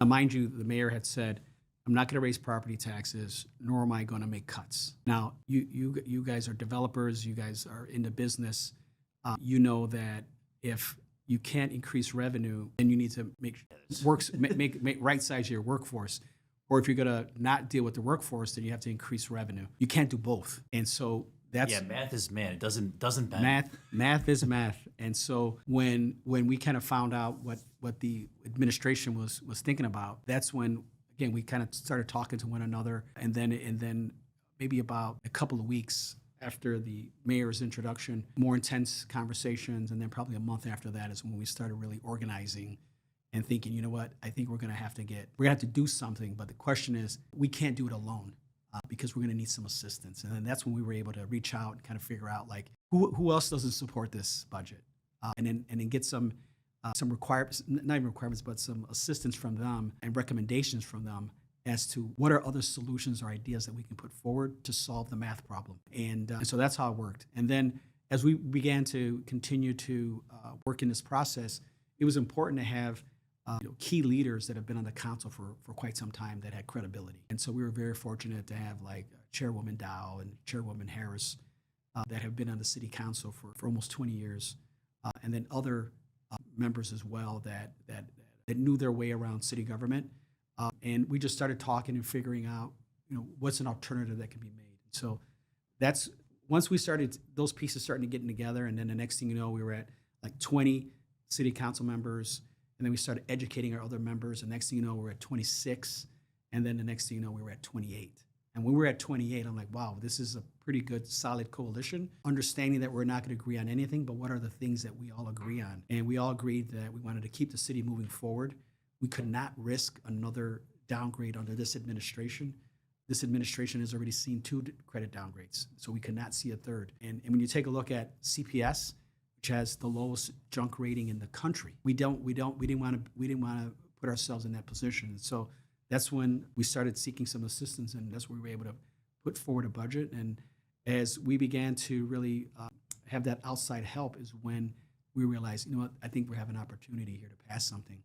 Now, mind you, the mayor had said, I'm not going to raise property taxes, nor am I going to make cuts. Now, you guys are developers, you guys are in the business. You know that if you can't increase revenue, then you need to make right size your workforce. Or if you're going to not deal with the workforce, then you have to increase revenue. You can't do both. And so that's math is man. It doesn't bend. math is math. And so when we kind of found out what the administration was thinking about, that's when again we kind of started talking to one another. And then maybe about a couple of weeks after the mayor's introduction, more intense conversations, and then probably a month after that is when we started really organizing and thinking, you know what, I think we're gonna have to do something. But the question is, we can't do it alone. Because we're going to need some assistance. And then that's when we were able to reach out and kind of figure out like who else doesn't support this budget, and then get some requirements, not even requirements, but some assistance from them and recommendations from them as to what are other solutions or ideas that we can put forward to solve the math problem. And so that's how it worked. And then as we began to continue to work in this process, it was important to have key leaders that have been on the council for quite some time that had credibility. And so we were very fortunate to have like Chairwoman Dow and Chairwoman Harris that have been on the city council for almost 20 years, and then other members as well that knew their way around city government. And we just started talking and figuring out, what's an alternative that can be made. So that's once we started those pieces starting to get together, and then the next thing you know, we were at like 20 city council members. And then we started educating our other members. And next thing you know, we're at 26. And then the next thing you know, we were at 28. And when we were at 28, I'm like, wow, this is a pretty good, solid coalition. Understanding that we're not going to agree on anything, but what are the things that we all agree on? And we all agreed that we wanted to keep the city moving forward. We could not risk another downgrade under this administration. This administration has already seen 2 credit downgrades, so we could not see a third. And when you take a look at CPS, which has the lowest junk rating in the country, we didn't want to put ourselves in that position. So that's when we started seeking some assistance, and that's where we were able to put forward a budget. And as we began to really have that outside help is when we realized, I think we have an opportunity here to pass something.